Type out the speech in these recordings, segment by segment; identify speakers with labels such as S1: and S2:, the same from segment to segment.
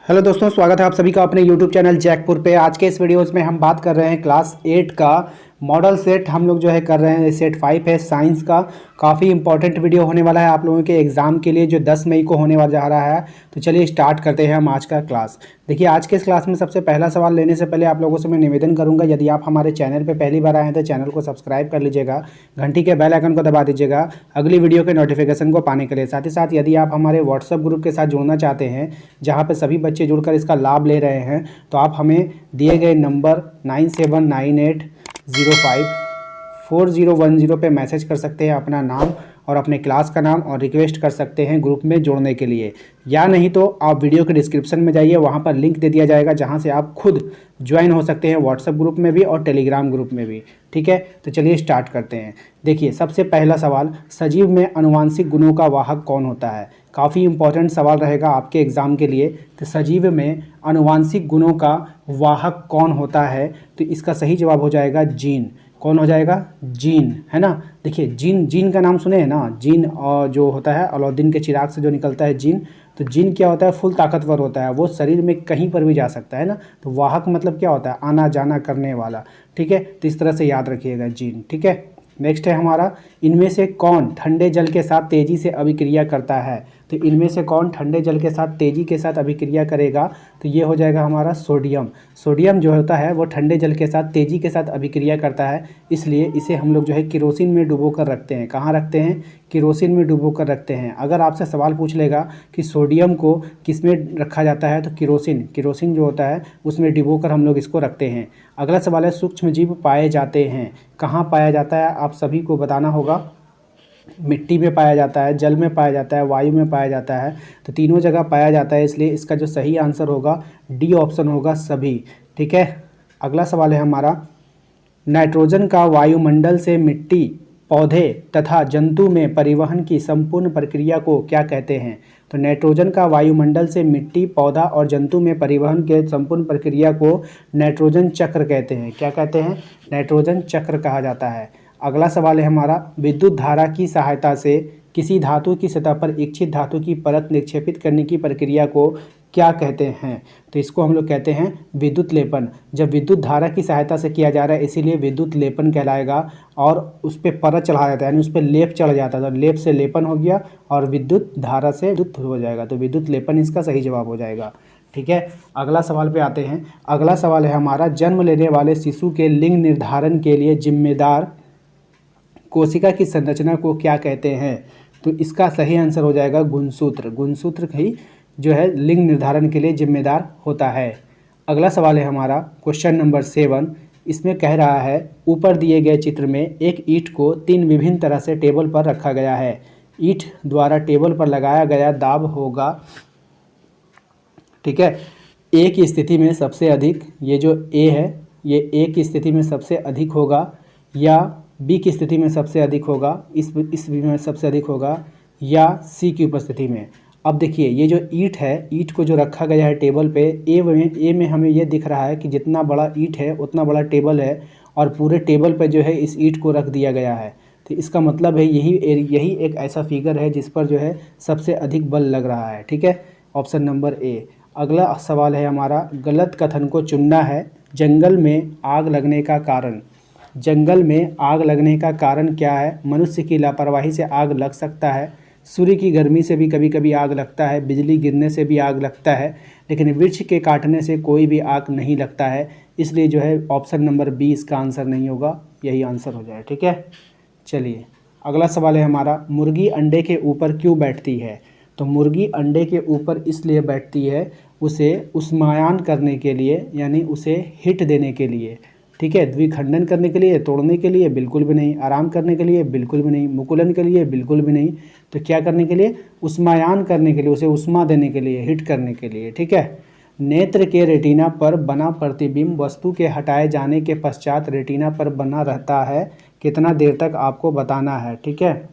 S1: Hello दोस्तों, स्वागत है आप सभी का अपने यूट्यूब चैनल जैकपुर पे। आज के इस वीडियोस में हम बात कर रहे हैं क्लास 8 का मॉडल सेट हम लोग जो है कर रहे हैं। सेट 5 है साइंस का। काफ़ी इंपॉर्टेंट वीडियो होने वाला है आप लोगों के एग्ज़ाम के लिए जो 10 मई को होने वाला जा रहा है। तो चलिए स्टार्ट करते हैं हम आज का क्लास। देखिए, आज के इस क्लास में सबसे पहला सवाल लेने से पहले आप लोगों से मैं निवेदन करूंगा, यदि आप हमारे चैनल पर पहली बार आए हैं तो चैनल को सब्सक्राइब कर लीजिएगा, घंटी के बेल आइकन को दबा दीजिएगा अगली वीडियो के नोटिफिकेशन को पाने के लिए। साथ ही साथ यदि आप हमारे व्हाट्सएप ग्रुप के साथ जुड़ना चाहते हैं जहाँ पर सभी बच्चे जुड़कर इसका लाभ ले रहे हैं, तो आप हमें दिए गए नंबर 9798054010 पे मैसेज कर सकते हैं अपना नाम और अपने क्लास का नाम, और रिक्वेस्ट कर सकते हैं ग्रुप में जुड़ने के लिए। या नहीं तो आप वीडियो के डिस्क्रिप्शन में जाइए, वहाँ पर लिंक दे दिया जाएगा जहाँ से आप खुद ज्वाइन हो सकते हैं व्हाट्सएप ग्रुप में भी और टेलीग्राम ग्रुप में भी। ठीक है, तो चलिए स्टार्ट करते हैं। देखिए, सबसे पहला सवाल, सजीव में अनुवांशिक गुणों का वाहक कौन होता है? काफ़ी इंपॉर्टेंट सवाल रहेगा आपके एग्ज़ाम के लिए। तो सजीव में अनुवांशिक गुणों का वाहक कौन होता है? तो इसका सही जवाब हो जाएगा जीन। कौन हो जाएगा? जीन, है ना। देखिए, जीन का नाम सुने हैं ना। जीन और जो होता है अलाउद्दीन के चिराग से जो निकलता है जीन, तो जीन क्या होता है? फुल ताकतवर होता है, वो शरीर में कहीं पर भी जा सकता है ना। तो वाहक मतलब क्या होता है? आना जाना करने वाला। ठीक है, तो इस तरह से याद रखिएगा जीन। ठीक है, नेक्स्ट है हमारा, इनमें से कौन ठंडे जल के साथ तेज़ी से अभिक्रिया करता है? तो इनमें से कौन ठंडे जल के साथ तेज़ी के साथ अभिक्रिया करेगा? तो ये हो जाएगा हमारा सोडियम। सोडियम जो होता है वो ठंडे जल के साथ तेज़ी के साथ अभिक्रिया करता है, इसलिए इसे हम लोग जो है केरोसिन में डुबो कर रखते हैं। कहाँ रखते हैं? केरोसिन में डुबो कर रखते हैं। अगर आपसे सवाल पूछ लेगा कि सोडियम को किस में रखा जाता है, तो केरोसिन जो होता है उसमें डुबो कर हम लोग इसको रखते हैं। अगला सवाल है, सूक्ष्म जीव पाए जाते हैं। कहाँ पाया जाता है आप सभी को बताना होगा। मिट्टी में पाया जाता है, जल में पाया जाता है, वायु में पाया जाता है। तो तीनों जगह पाया जाता है, इसलिए इसका जो सही आंसर होगा डी ऑप्शन होगा, सभी। ठीक है, अगला सवाल है हमारा, नाइट्रोजन का वायुमंडल से मिट्टी, पौधे तथा जंतु में परिवहन की संपूर्ण प्रक्रिया को क्या कहते हैं? तो नाइट्रोजन का वायुमंडल से मिट्टी, पौधा और जंतु में परिवहन के संपूर्ण प्रक्रिया को नाइट्रोजन चक्र कहते हैं। क्या कहते हैं? नाइट्रोजन चक्र कहा जाता है। अगला सवाल है हमारा, विद्युत धारा की सहायता से किसी धातु की सतह पर इच्छित धातु की परत निक्षेपित करने की प्रक्रिया को क्या कहते हैं? तो इसको हम लोग कहते हैं विद्युत लेपन। जब विद्युत धारा की सहायता से किया जा रहा है इसीलिए विद्युत लेपन कहलाएगा, और उस पर परत चढ़ा जाता है, यानी उस पर लेप चढ़ जाता है। तो लेप से लेपन हो गया और विद्युत धारा से विद्युत हो जाएगा, तो विद्युत लेपन इसका सही जवाब हो जाएगा। ठीक है, अगला सवाल पे आते हैं। अगला सवाल है हमारा, जन्म लेने वाले शिशु के लिंग निर्धारण के लिए जिम्मेदार कोशिका की संरचना को क्या कहते हैं? तो इसका सही आंसर हो जाएगा गुणसूत्र। गुणसूत्र ही जो है लिंग निर्धारण के लिए जिम्मेदार होता है। अगला सवाल है हमारा, क्वेश्चन नंबर 7। इसमें कह रहा है, ऊपर दिए गए चित्र में एक ईंट को 3 विभिन्न तरह से टेबल पर रखा गया है। ईंट द्वारा टेबल पर लगाया गया दाब होगा, ठीक है, ए की स्थिति में सबसे अधिक, ये जो ए है ये ए की स्थिति में सबसे अधिक होगा, या बी की स्थिति में सबसे अधिक होगा, इस में सबसे अधिक होगा, या सी की उपस्थिति में। अब देखिए, ये जो ईंट है, ईंट को जो रखा गया है टेबल पे, ए में हमें ये दिख रहा है कि जितना बड़ा ईंट है उतना बड़ा टेबल है, और पूरे टेबल पे जो है इस ईंट को रख दिया गया है। तो इसका मतलब है यही एक ऐसा फिगर है जिस पर जो है सबसे अधिक बल लग रहा है। ठीक है, ऑप्शन नंबर ए। अगला सवाल है हमारा, गलत कथन को चुनना है। जंगल में आग लगने का कारण। जंगल में आग लगने का कारण क्या है? मनुष्य की लापरवाही से आग लग सकता है, सूर्य की गर्मी से भी कभी कभी आग लगता है, बिजली गिरने से भी आग लगता है, लेकिन वृक्ष के काटने से कोई भी आग नहीं लगता है। इसलिए जो है ऑप्शन नंबर बी इसका आंसर नहीं होगा, यही आंसर हो जाए। ठीक है, चलिए अगला सवाल है हमारा, मुर्गी अंडे के ऊपर क्यों बैठती है? तो मुर्गी अंडे के ऊपर इसलिए बैठती है उसे उष्मायन करने के लिए, यानी उसे हीट देने के लिए। ठीक है, द्विखंडन करने के लिए, तोड़ने के लिए बिल्कुल भी नहीं, आराम करने के लिए बिल्कुल भी नहीं, मुकुलन के लिए बिल्कुल भी नहीं। तो क्या करने के लिए? उष्मायन करने के लिए, उसे उष्मा देने के लिए, हीट करने के लिए। ठीक है, नेत्र के रेटिना पर बना प्रतिबिंब वस्तु के हटाए जाने के पश्चात रेटिना पर बना रहता है, कितना देर तक आपको बताना है। ठीक है,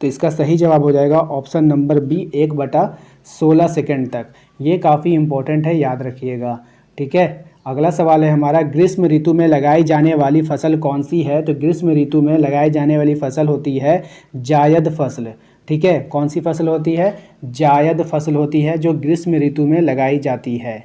S1: तो इसका सही जवाब हो जाएगा ऑप्शन नंबर बी, 1/16 सेकेंड तक। ये काफ़ी इंपॉर्टेंट है, याद रखिएगा। ठीक है, अगला सवाल है हमारा, ग्रीष्म ऋतु में लगाई जाने वाली फसल कौन सी है? तो ग्रीष्म ऋतु में लगाई जाने वाली फसल होती है जायद फसल। ठीक है, कौन सी फसल होती है? जायद फसल होती है जो ग्रीष्म ऋतु में लगाई जाती है।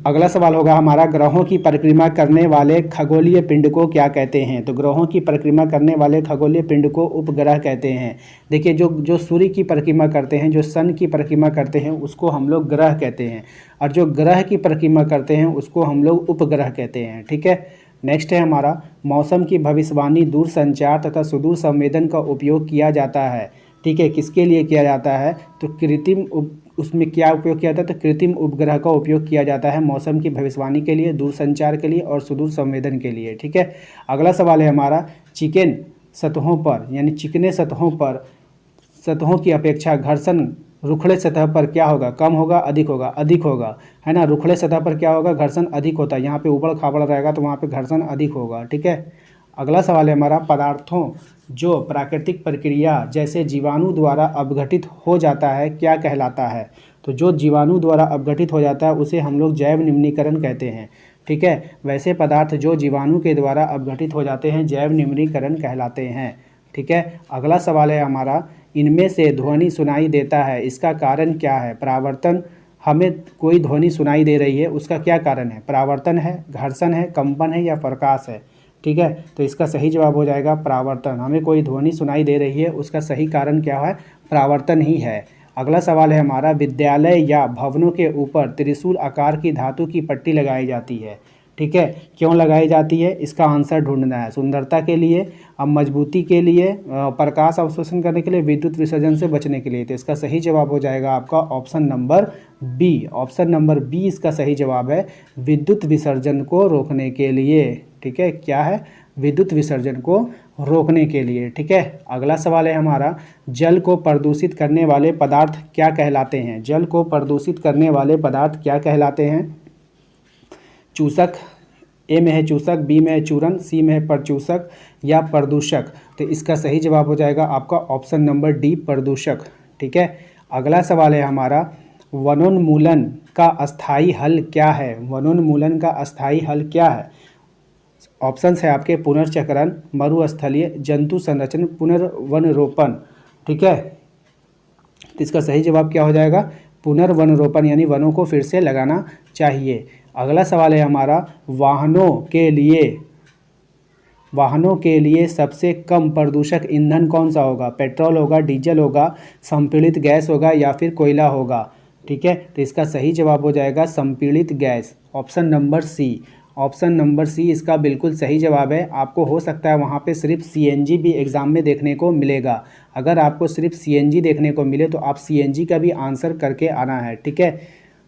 S1: अगला सवाल होगा हमारा, ग्रहों की परिक्रमा करने वाले खगोलीय पिंड को क्या कहते हैं? तो ग्रहों की परिक्रमा करने वाले खगोलीय पिंड को उपग्रह कहते हैं। देखिए, जो जो सूर्य की परिक्रमा करते हैं, जो सन की परिक्रमा करते हैं, उसको हम लोग ग्रह कहते हैं, और जो ग्रह की परिक्रमा करते हैं उसको हम लोग उपग्रह कहते हैं। ठीक है, नेक्स्ट है हमारा, मौसम की भविष्यवाणी दूरसंचार तथा सुदूर संवेदन का उपयोग किया जाता है। ठीक है, किसके लिए किया जाता है? तो उसमें क्या उपयोग किया जाता है? तो कृत्रिम उपग्रह का उपयोग किया जाता है मौसम की भविष्यवाणी के लिए, दूरसंचार के लिए और सुदूर संवेदन के लिए। ठीक है, अगला सवाल है हमारा, चिकन सतहों पर यानी चिकने सतहों की अपेक्षा घर्षण रुखड़े सतह पर क्या होगा? कम होगा, अधिक होगा? अधिक होगा, है ना। रुखड़े सतह पर क्या होगा? घर्षण अधिक होता है। यहाँ पे ऊबड़ खाबड़ रहेगा तो वहाँ पे घर्षण अधिक होगा। ठीक है, अगला सवाल है हमारा, पदार्थों जो प्राकृतिक प्रक्रिया जैसे जीवाणु द्वारा अपघटित हो जाता है क्या कहलाता है? तो जो जीवाणु द्वारा अपघटित हो जाता है उसे हम लोग जैव निम्नीकरण कहते हैं। ठीक है, वैसे पदार्थ जो जीवाणु के द्वारा अपघटित हो जाते हैं जैव निम्नीकरण कहलाते हैं। ठीक है, अगला सवाल है हमारा, इनमें से ध्वनि सुनाई देता है, इसका कारण क्या है? परावर्तन, हमें कोई ध्वनि सुनाई दे रही है, उसका क्या कारण है? परावर्तन है, घर्षण है, कंपन है या प्रकाश है? ठीक है, तो इसका सही जवाब हो जाएगा परावर्तन। हमें कोई ध्वनि सुनाई दे रही है, उसका सही कारण क्या है? परावर्तन ही है। अगला सवाल है हमारा, विद्यालय या भवनों के ऊपर त्रिशूल आकार की धातु की पट्टी लगाई जाती है। ठीक है, क्यों लगाई जाती है? इसका आंसर ढूंढना है। सुंदरता के लिए, अब मजबूती के लिए, प्रकाश अवशोषण करने के लिए, विद्युत विसर्जन से बचने के लिए। तो इसका सही जवाब हो जाएगा आपका option number B. Option number B इसका सही जवाब है, विद्युत विसर्जन को रोकने के लिए। ठीक है, क्या है? विद्युत विसर्जन को रोकने के लिए। ठीक है, अगला सवाल है हमारा, जल को प्रदूषित करने वाले पदार्थ क्या कहलाते हैं? जल को प्रदूषित करने वाले पदार्थ क्या कहलाते हैं? चूसक, ए में है चूसक, बी में है चूरन, सी में है प्रचूसक या प्रदूषक। तो इसका सही जवाब हो जाएगा आपका ऑप्शन नंबर डी, प्रदूषक। ठीक है, अगला सवाल है हमारा, वनोन्मूलन का अस्थायी हल क्या है? वनोन्मूलन का अस्थायी हल क्या है? ऑप्शन है आपके, पुनर्चक्रण, मरुस्थलीय, जंतु संरक्षण, पुनर्वनरोपण। ठीक है, तो इसका सही जवाब क्या हो जाएगा? पुनर्वनरोपण, यानी वनों को फिर से लगाना चाहिए। अगला सवाल है हमारा, वाहनों के लिए सबसे कम प्रदूषक ईंधन कौन सा होगा? पेट्रोल होगा, डीजल होगा, संपीड़ित गैस होगा या फिर कोयला होगा? ठीक है, तो इसका सही जवाब हो जाएगा संपीड़ित गैस, option number C. Option number C इसका बिल्कुल सही जवाब है। आपको हो सकता है वहाँ पे सिर्फ सीएनजी भी एग्ज़ाम में देखने को मिलेगा। अगर आपको सिर्फ सीएनजी देखने को मिले तो आप सीएनजी का भी आंसर करके आना है। ठीक है,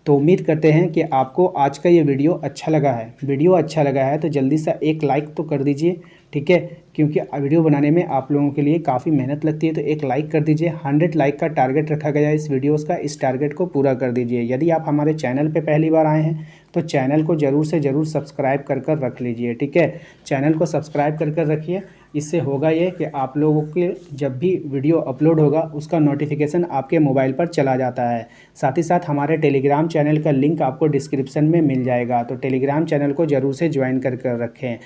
S1: तो उम्मीद करते हैं कि आपको आज का ये वीडियो अच्छा लगा है। वीडियो अच्छा लगा है तो जल्दी से एक लाइक तो कर दीजिए। ठीक है, क्योंकि वीडियो बनाने में आप लोगों के लिए काफ़ी मेहनत लगती है, तो एक लाइक कर दीजिए। 100 लाइक का टारगेट रखा गया है इस वीडियोस का, इस टारगेट को पूरा कर दीजिए। यदि आप हमारे चैनल पे पहली बार आए हैं तो चैनल को ज़रूर से ज़रूर सब्सक्राइब कर रख लीजिए। ठीक है, चैनल को सब्सक्राइब कर रखिए। इससे होगा ये कि आप लोगों के जब भी वीडियो अपलोड होगा उसका नोटिफिकेशन आपके मोबाइल पर चला जाता है। साथ ही साथ हमारे टेलीग्राम चैनल का लिंक आपको डिस्क्रिप्शन में मिल जाएगा, तो टेलीग्राम चैनल को ज़रूर से ज्वाइन कर रखें।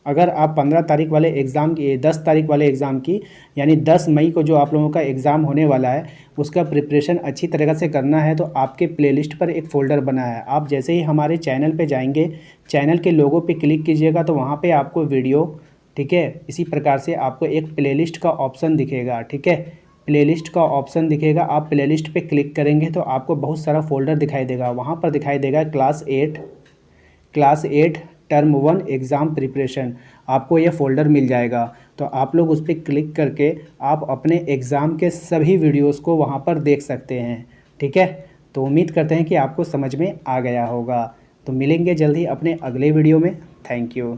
S1: अगर आप 15 तारीख वाले एग्ज़ाम की, 10 तारीख वाले एग्ज़ाम की, यानी 10 मई को जो आप लोगों का एग्ज़ाम होने वाला है उसका प्रिपरेशन अच्छी तरह से करना है, तो आपके प्लेलिस्ट पर एक फ़ोल्डर बना है। आप जैसे ही हमारे चैनल पे जाएंगे, चैनल के लोगो पे क्लिक कीजिएगा तो वहाँ पे आपको वीडियो, ठीक है, इसी प्रकार से आपको एक प्लेलिस्ट का ऑप्शन दिखेगा। ठीक है, प्लेलिस्ट का ऑप्शन दिखेगा, आप प्लेलिस्ट पे क्लिक करेंगे तो आपको बहुत सारा फ़ोल्डर दिखाई देगा। वहाँ पर दिखाई देगा क्लास 8 टर्म 1 एग्ज़ाम प्रिपरेशन, आपको ये फ़ोल्डर मिल जाएगा। तो आप लोग उस पर क्लिक करके आप अपने एग्ज़ाम के सभी वीडियोस को वहाँ पर देख सकते हैं। ठीक है, तो उम्मीद करते हैं कि आपको समझ में आ गया होगा। तो मिलेंगे जल्दी अपने अगले वीडियो में। Thank you.